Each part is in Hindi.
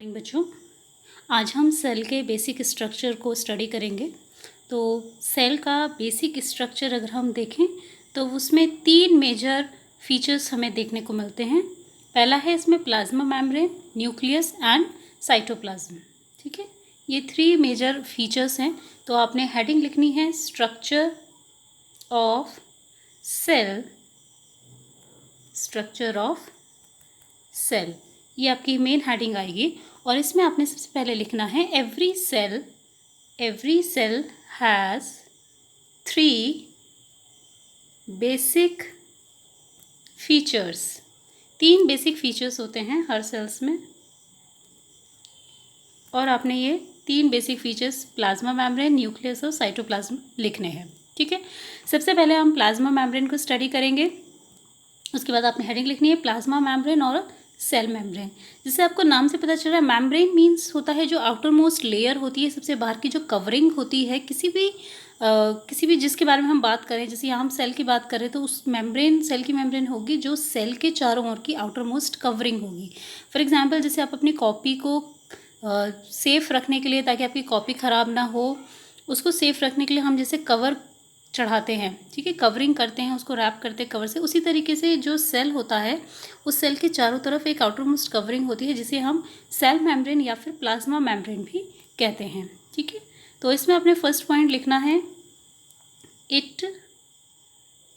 बच्चों, आज हम सेल के बेसिक स्ट्रक्चर को स्टडी करेंगे। तो सेल का बेसिक स्ट्रक्चर अगर हम देखें तो उसमें 3 मेजर फीचर्स हमें देखने को मिलते हैं। पहला है इसमें plasma membrane, nucleus and cytoplasm. ठीक है, ये 3 मेजर फीचर्स हैं। तो आपने हेडिंग लिखनी है structure of cell, structure of cell, ये आपकी मेन हेडिंग आएगी। और इसमें आपने सबसे पहले लिखना है every cell has 3 basic features. 3 basic features होते हैं हर सेल्स में, और आपने ये 3 basic features plasma membrane, nucleus और साइटोप्लाज्म लिखने हैं। ठीक है, सबसे पहले हम प्लाज्मा मेम्ब्रेन को स्टडी करेंगे। उसके बाद आपने हेडिंग लिखनी है प्लाज्मा मेम्ब्रेन और सेल मेम्ब्रेन। जिससे आपको नाम से पता चल रहा है, मेम्ब्रेन मीन्स होता है जो आउटर मोस्ट लेयर होती है, सबसे बाहर की जो कवरिंग होती है किसी भी जिसके बारे में हम बात करें। जैसे यहाँ हम सेल की बात करें तो उस मेम्ब्रेन, सेल की मेम्ब्रेन होगी जो सेल के चारों ओर की आउटर मोस्ट कवरिंग होगी। फॉर एग्जांपल, जैसे आप अपनी कॉपी को सेफ़ रखने के लिए, ताकि आपकी कॉपी ख़राब ना हो, उसको सेफ़ रखने के लिए हम जैसे कवर चढ़ाते हैं, ठीक है, कवरिंग करते हैं, उसको रैप करते हैं कवर से। उसी तरीके से जो सेल होता है, उस सेल के चारों तरफ एक आउटर मोस्ट कवरिंग होती है, जिसे हम सेल मेम्ब्रेन या फिर प्लाज्मा मेम्ब्रेन भी कहते हैं। ठीक है, तो इसमें आपने फर्स्ट पॉइंट लिखना है, it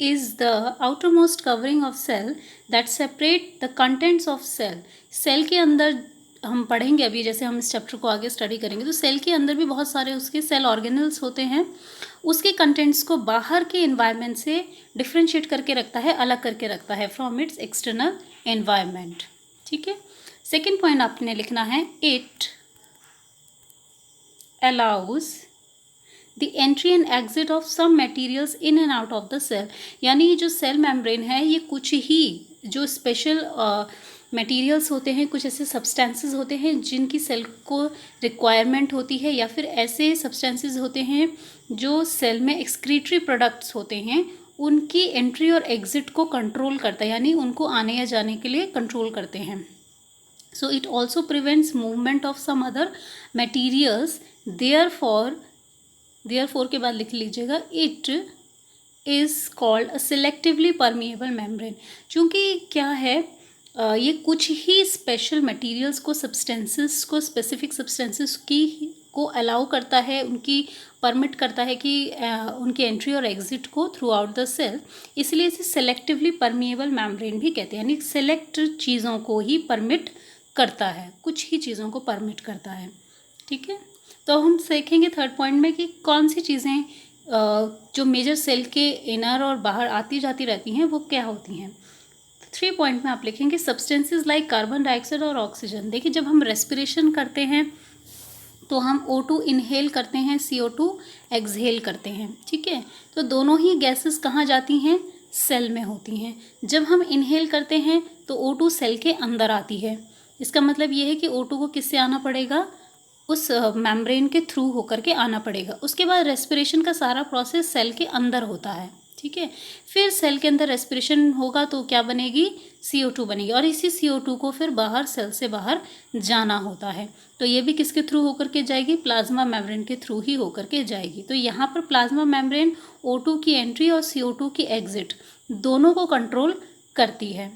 is the outermost covering of cell that separate the contents of cell. Cell के अंदर हम पढ़ेंगे अभी, जैसे हम इस चैप्टर को आगे स्टडी करेंगे, तो सेल के अंदर भी बहुत सारे उसके सेल ऑर्गेनल्स होते हैं। उसके कंटेंट्स को बाहर के एनवायरनमेंट से डिफ्रेंशिएट करके रखता है, अलग करके रखता है फ्रॉम इट्स एक्सटर्नल एनवायरनमेंट। ठीक है, सेकेंड पॉइंट आपने लिखना है, it allows the entry and exit of some materials in and out of the cell. यानी ये जो सेल मेम्ब्रेन है, ये कुछ ही जो स्पेशल मटेरियल्स होते हैं, कुछ ऐसे सब्सटेंसेस होते हैं जिनकी सेल को रिक्वायरमेंट होती है, या फिर ऐसे सब्सटेंसेस होते हैं जो सेल में एक्सक्रीटरी प्रोडक्ट्स होते हैं, उनकी एंट्री और एग्जिट को कंट्रोल करता है, यानी उनको आने या जाने के लिए कंट्रोल करते हैं। So it also prevents movement of some other materials. Therefore के बाद लिख लीजिएगा, it is called a selectively permeable membrane. चूँकि क्या है, ये कुछ ही स्पेशल मटेरियल्स को, सब्सटेंसेस को, स्पेसिफिक सब्सटेंसेस को अलाउ करता है, उनकी परमिट करता है कि उनकी एंट्री और एग्जिट को थ्रू आउट द सेल, इसलिए इसे सेलेक्टिवली परमिएबल मेम्ब्रेन भी कहते हैं। यानी सेलेक्ट चीज़ों को ही परमिट करता है, कुछ ही चीज़ों को परमिट करता है। ठीक है, तो हम सीखेंगे थर्ड पॉइंट में कि कौन सी चीज़ें जो मेजर सेल के इनर और बाहर आती जाती रहती हैं वो क्या होती हैं। 3 पॉइंट में आप लिखेंगे सब्सटेंसेस लाइक कार्बन डाइऑक्साइड और ऑक्सीजन। देखिए, जब हम रेस्पिरेशन करते हैं तो हम O2 इनहेल करते हैं, CO2 एक्सहेल करते हैं। ठीक है, तो दोनों ही गैसेस कहाँ जाती हैं, सेल में होती हैं। जब हम इनहेल करते हैं तो O2 सेल के अंदर आती है। इसका मतलब ये है कि O2 को किससे आना पड़ेगा, उस मेम्ब्रेन के थ्रू होकर के आना पड़ेगा। उसके बाद रेस्पिरेशन का सारा प्रोसेस सेल के अंदर होता है। ठीक है, फिर सेल के अंदर रेस्पिरेशन होगा तो क्या बनेगी, CO2 बनेगी, और इसी CO2 को फिर बाहर, सेल से बाहर जाना होता है। तो ये भी किसके थ्रू होकर के जाएगी, प्लाज्मा मेम्ब्रेन के थ्रू ही होकर के जाएगी। तो यहाँ पर प्लाज्मा मेम्ब्रेन O2 की एंट्री और CO2 की एग्जिट दोनों को कंट्रोल करती है।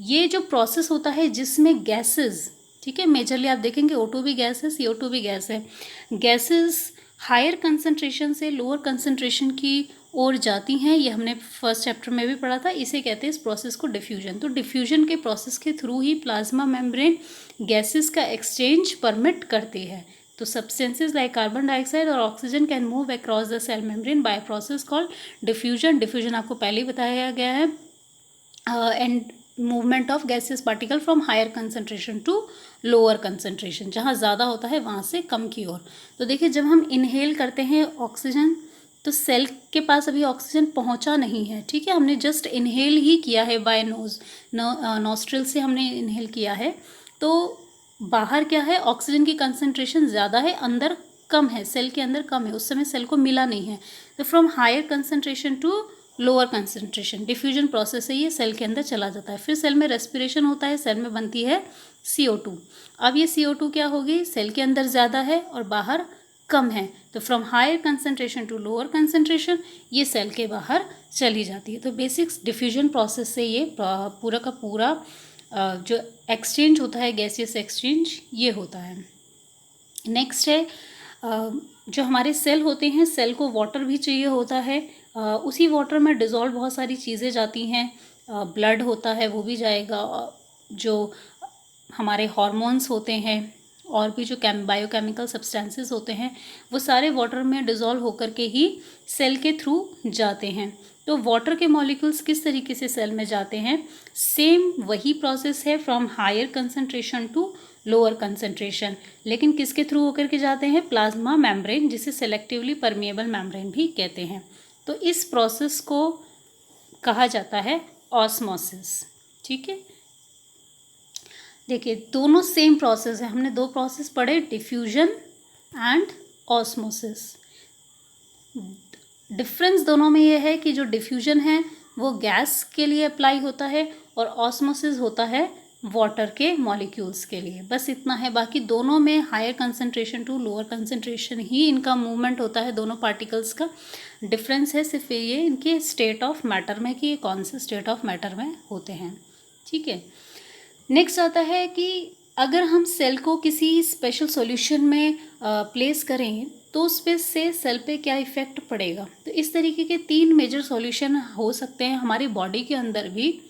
ये जो प्रोसेस होता है जिसमें गैसेस, ठीक है, मेजरली आप देखेंगे O2 भी गैस है, CO2 भी गैस है। गैसेस हायर कंसंट्रेशन से लोअर कंसंट्रेशन की ओर जाती हैं, ये हमने फर्स्ट चैप्टर में भी पढ़ा था। इसे कहते हैं इस प्रोसेस को डिफ्यूजन। तो डिफ्यूजन के प्रोसेस के थ्रू ही प्लाज्मा मेम्ब्रेन गैसेस का एक्सचेंज परमिट करती है। तो सब्सटेंसेज लाइक कार्बन डाइऑक्साइड और oxygen can move across the cell membrane by process called diffusion. Diffusion आपको पहले ही बताया गया है, and movement of gases particle from higher concentration to lower concentration, जहाँ ज़्यादा होता है वहाँ से कम की ओर। तो देखिए, जब हम इनहेल करते हैं ऑक्सीजन, तो सेल के पास अभी ऑक्सीजन पहुँचा नहीं है। ठीक है, हमने जस्ट इनहेल ही किया है, बाय नोस्ट्रिल से हमने इनहेल किया है। तो बाहर क्या है, ऑक्सीजन की कंसंट्रेशन ज़्यादा है, अंदर कम है, सेल के अंदर कम है, उस समय सेल को मिला नहीं है। तो from higher concentration to lower concentration, diffusion process से ये सेल के अंदर चला जाता है। फिर सेल में रेस्पिरेशन होता है, सेल में बनती है CO2। अब ये CO2 क्या होगी, सेल के अंदर ज़्यादा है और बाहर कम है, तो from higher concentration to lower concentration ये सेल के बाहर चली जाती है। तो बेसिक डिफ्यूजन प्रोसेस से ये पूरा का पूरा जो एक्सचेंज होता है, गैसियस एक्सचेंज, ये होता है। नेक्स्ट है जो हमारे सेल होते हैं, सेल को वाटर भी चाहिए होता है। उसी वाटर में डिज़ोल्व बहुत सारी चीज़ें जाती हैं, ब्लड होता है वो भी जाएगा, जो हमारे हार्मोन्स होते हैं और भी जो बायोकेमिकल सब्सटेंसेस होते हैं वो सारे वाटर में डिज़ोल्व होकर के ही सेल के थ्रू जाते हैं। तो वाटर के मॉलिक्यूल्स किस तरीके से सेल में जाते हैं, सेम वही प्रोसेस है, from higher concentration to lower concentration, लेकिन किसके थ्रू होकर के जाते हैं, प्लाज्मा मेम्ब्रेन, जिसे सेलेक्टिवली परमिएबल मेम्ब्रेन भी कहते हैं। तो इस प्रोसेस को कहा जाता है ऑस्मोसिस। ठीक है, देखिए दोनों सेम प्रोसेस है, हमने दो प्रोसेस पढ़े, डिफ्यूजन एंड ऑस्मोसिस। डिफरेंस दोनों में ये है कि जो डिफ्यूजन है वो गैस के लिए अप्लाई होता है और ऑस्मोसिस होता है वाटर के मॉलिक्यूल्स के लिए, बस इतना है। बाकी दोनों में higher concentration to lower concentration ही इनका मूवमेंट होता है, दोनों पार्टिकल्स का। डिफरेंस है सिर्फ ये इनके स्टेट ऑफ मैटर में कि ये कौन से स्टेट ऑफ मैटर में होते हैं। ठीक है, नेक्स्ट आता है कि अगर हम सेल को किसी स्पेशल सॉल्यूशन में प्लेस करें तो उस पे से सेल पे क्या इफ़ेक्ट पड़ेगा। तो इस तरीके के 3 मेजर सॉल्यूशन हो सकते हैं हमारी बॉडी के अंदर भी।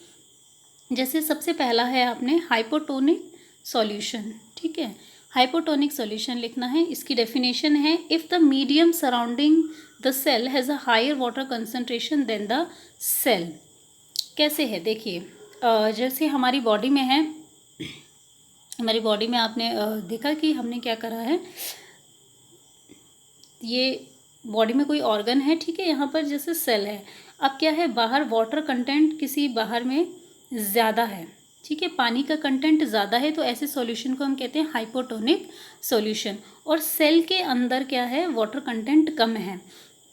जैसे सबसे पहला है आपने हाइपोटोनिक सॉल्यूशन। ठीक है, हाइपोटोनिक सॉल्यूशन लिखना है। इसकी डेफिनेशन है, if the medium surrounding the cell has a higher water concentration than the cell. कैसे है देखिए, जैसे हमारी बॉडी में है, हमारी बॉडी में आपने देखा कि हमने क्या करा है, ये बॉडी में कोई ऑर्गन है, ठीक है, यहाँ पर जैसे सेल है। अब क्या है, बाहर वाटर कंटेंट किसी बाहर में ज़्यादा है, ठीक है, पानी का कंटेंट ज़्यादा है, तो ऐसे सॉल्यूशन को हम कहते हैं हाइपोटोनिक सॉल्यूशन। और सेल के अंदर क्या है, वाटर कंटेंट कम है,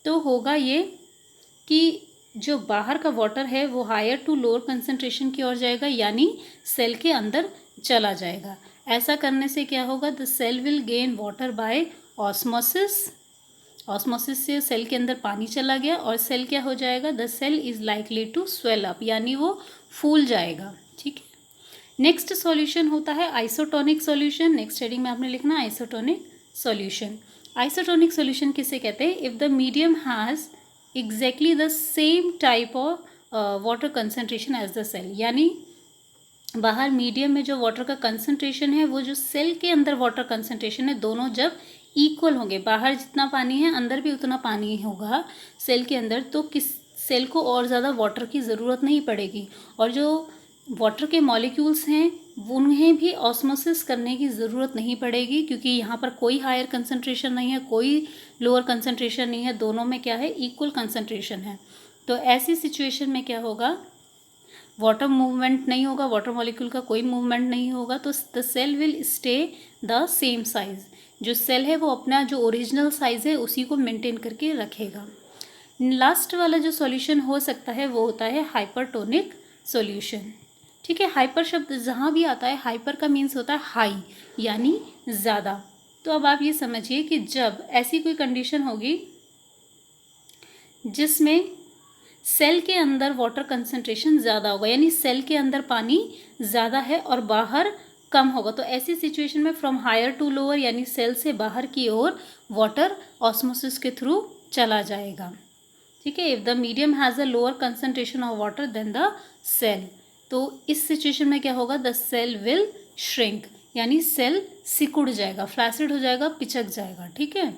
तो होगा ये कि जो बाहर का वाटर है वो हायर टू लोअर कंसंट्रेशन की ओर जाएगा, यानी सेल के अंदर चला जाएगा। ऐसा करने से क्या होगा, the cell will gain water by osmosis. Osmosis से सेल के अंदर पानी चला गया और सेल क्या हो जाएगा, the cell is likely to swell up, यानी वो फूल जाएगा। ठीक है, नेक्स्ट सॉल्यूशन होता है आइसोटोनिक सॉल्यूशन। नेक्स्ट हेडिंग में आपने लिखना आइसोटोनिक सॉल्यूशन। आइसोटोनिक सॉल्यूशन किसे कहते हैं, if the medium has exactly the same type of water concentration as the cell, यानी बाहर मीडियम में जो वाटर का कंसंट्रेशन है वो जो सेल के अंदर वाटर कंसंट्रेशन है, दोनों जब इक्वल होंगे, बाहर जितना पानी है अंदर भी उतना पानी होगा सेल के अंदर, तो किस सेल को और ज़्यादा वाटर की ज़रूरत नहीं पड़ेगी, और जो वाटर के मॉलिक्यूल्स हैं उन्हें भी ऑस्मोसिस करने की ज़रूरत नहीं पड़ेगी, क्योंकि यहाँ पर कोई हायर कंसंट्रेशन नहीं है, कोई लोअर कंसंट्रेशन नहीं है, दोनों में क्या है, इक्वल कंसंट्रेशन है। तो ऐसी सिचुएशन में क्या होगा, वाटर मूवमेंट नहीं होगा, वाटर मॉलिक्यूल का कोई मूवमेंट नहीं होगा, तो the cell will stay the same size. जो सेल है वो अपना जो ओरिजिनल साइज़ है उसी को मेंटेन करके रखेगा। लास्ट वाला जो सॉल्यूशन हो सकता है वो होता है हाइपरटोनिक सॉल्यूशन। ठीक है, हाइपर शब्द जहाँ भी आता है, हाइपर का मीन्स होता है हाई, यानी ज़्यादा। तो अब आप ये समझिए कि जब ऐसी कोई कंडीशन होगी जिसमें सेल के अंदर वाटर कंसंट्रेशन ज़्यादा होगा, यानी सेल के अंदर पानी ज़्यादा है और बाहर कम होगा, तो ऐसी सिचुएशन में फ्रॉम हायर टू लोअर, यानी सेल से बाहर की ओर वाटर ऑस्मोसिस के थ्रू चला जाएगा। ठीक है, if the medium has a lower concentration of water than the cell, तो इस सिचुएशन में क्या होगा, द सेल विल श्रिंक, यानी सेल सिकुड़ जाएगा, फ्लैसिड हो जाएगा, पिचक जाएगा। ठीक है,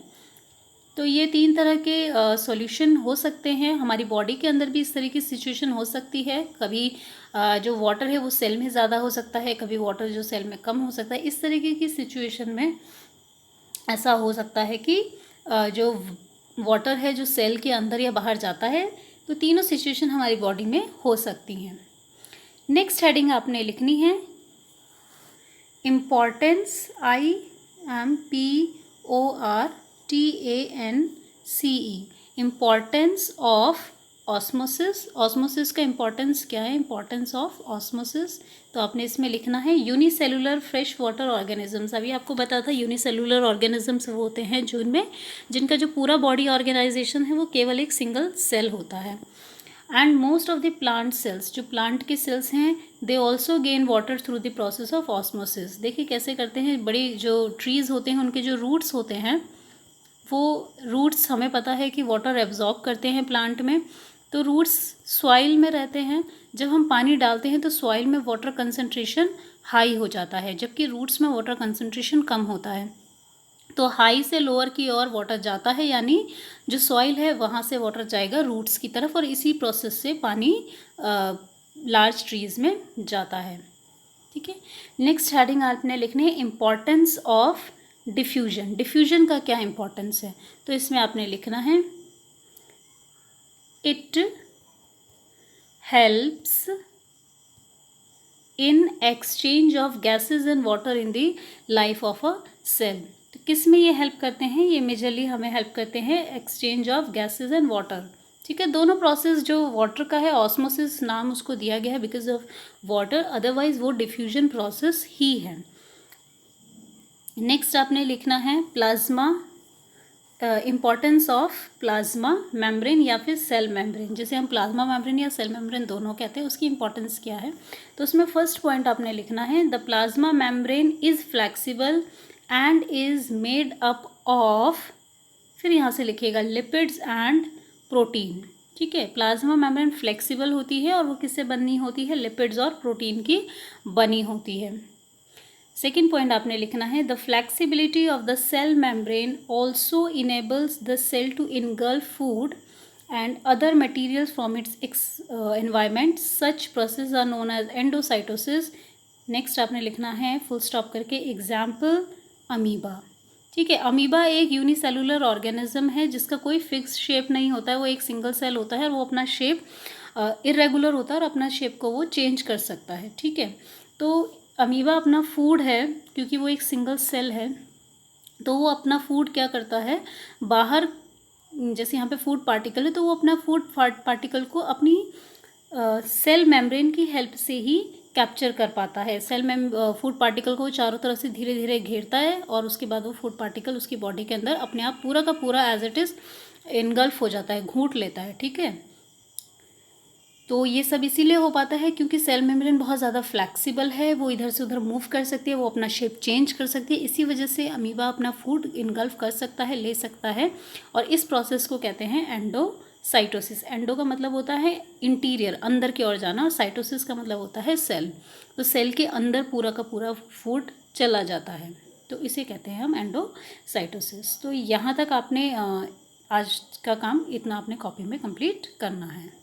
तो ये 3 तरह के सॉल्यूशन हो सकते हैं। हमारी बॉडी के अंदर भी इस तरह की सिचुएशन हो सकती है, कभी जो वाटर है वो सेल में ज़्यादा हो सकता है, कभी वाटर जो सेल में कम हो सकता है। इस तरीके की सिचुएशन में ऐसा हो सकता है कि जो वाटर है जो सेल के अंदर या बाहर जाता है, तो तीनों सिचुएशन हमारी बॉडी में हो सकती हैं। नेक्स्ट हेडिंग आपने लिखनी है importance, IMPORTANCE, importance of osmosis. Osmosis का इम्पोर्टेंस क्या है, इम्पोर्टेंस ऑफ ऑस्मोसिस, तो आपने इसमें लिखना है यूनिसेलुलर फ्रेश वाटर ऑर्गेनिजम्स। अभी आपको पता था यूनिसेलुलर ऑर्गेनिजम्स वो होते हैं जिनका जो पूरा बॉडी ऑर्गेनाइजेशन है वो केवल एक सिंगल सेल होता है। And most of the plant cells, जो प्लांट के सेल्स हैं, they also gain water through the process of osmosis. देखिए कैसे करते हैं, बड़ी जो ट्रीज़ होते हैं उनके जो रूट्स होते हैं, वो रूट्स हमें पता है कि वाटर एब्जॉर्ब करते हैं प्लांट में, तो रूट्स सॉइल में रहते हैं। जब हम पानी डालते हैं तो सॉइल में वाटर कंसंट्रेशन हाई हो जाता है, जबकि रूट्स में वाटर कंसंट्रेशन कम होता है। तो हाई से लोअर की ओर वाटर जाता है, यानी जो सॉइल है वहाँ से वाटर जाएगा रूट्स की तरफ, और इसी प्रोसेस से पानी लार्ज ट्रीज़ में जाता है। ठीक है, नेक्स्ट हेडिंग आपने लिखनी है इम्पॉर्टेंस ऑफ डिफ्यूजन। डिफ्यूजन का क्या इम्पोर्टेंस है, तो इसमें आपने लिखना है it helps in exchange of gases and water in the life of a cell. तो किस में ये हेल्प करते हैं, ये मेजरली हमें हेल्प करते हैं exchange of gases and water. ठीक है, दोनों प्रोसेस, जो वाटर का है ऑस्मोसिस नाम उसको दिया गया है बिकॉज ऑफ वाटर, अदरवाइज वो डिफ्यूजन प्रोसेस ही है। नेक्स्ट आपने लिखना है plasma, importance of plasma membrane या फिर सेल मेम्ब्रेन, जिसे हम प्लाज्मा मेम्ब्रेन या सेल मेम्ब्रेन दोनों कहते हैं, उसकी इंपॉर्टेंस क्या है। तो उसमें फर्स्ट पॉइंट आपने लिखना है the plasma membrane is flexible and is made up of, फिर यहाँ से लिखिएगा लिपिड्स एंड प्रोटीन। ठीक है, प्लाज्मा मेम्ब्रेन फ्लेक्सिबल होती है और वो किससे बनी होती है, लिपिड्स और प्रोटीन की बनी होती है। सेकेंड पॉइंट आपने लिखना है the flexibility of the cell membrane also enables the cell to engulf food and other materials from its environment, such process are known as endocytosis. Next आपने लिखना है फुल स्टॉप करके एग्जाम्पल अमीबा। ठीक है, अमीबा एक यूनिसेलुलर ऑर्गेनिज्म है जिसका कोई फिक्स शेप नहीं होता है, वो एक सिंगल सेल होता है और वो अपना शेप इरेगुलर होता है और अपना शेप को वो चेंज कर सकता है। ठीक है, तो अमीबा अपना फूड है, क्योंकि वो एक सिंगल सेल है, तो वो अपना फूड क्या करता है, बाहर जैसे यहाँ पे फूड पार्टिकल है तो वो अपना फूड पार्टिकल को अपनी सेल मेम्ब्रेन की हेल्प से ही कैप्चर कर पाता है। फूड पार्टिकल को चारों तरफ से धीरे धीरे घेरता है और उसके बाद वो फूड पार्टिकल उसकी बॉडी के अंदर अपने आप पूरा का पूरा एज इट इज़ इनगल्फ हो जाता है, घूंट लेता है। ठीक है, तो ये सब इसीलिए हो पाता है क्योंकि सेल मेम्ब्रेन बहुत ज़्यादा फ्लैक्सिबल है, वो इधर से उधर मूव कर सकती है, वो अपना शेप चेंज कर सकती है। इसी वजह से अमीबा अपना फूड इनगल्फ कर सकता है, ले सकता है, और इस प्रोसेस को कहते हैं एंडोसाइटोसिस। एंडो का मतलब होता है इंटीरियर, अंदर की ओर जाना, और साइटोसिस का मतलब होता है सेल। तो सेल के अंदर पूरा का पूरा फूड चला जाता है, तो इसे कहते हैं हम एंडोसाइटोसिस। तो यहाँ तक आपने आज का काम इतना आपने कॉपी में कंप्लीट करना है।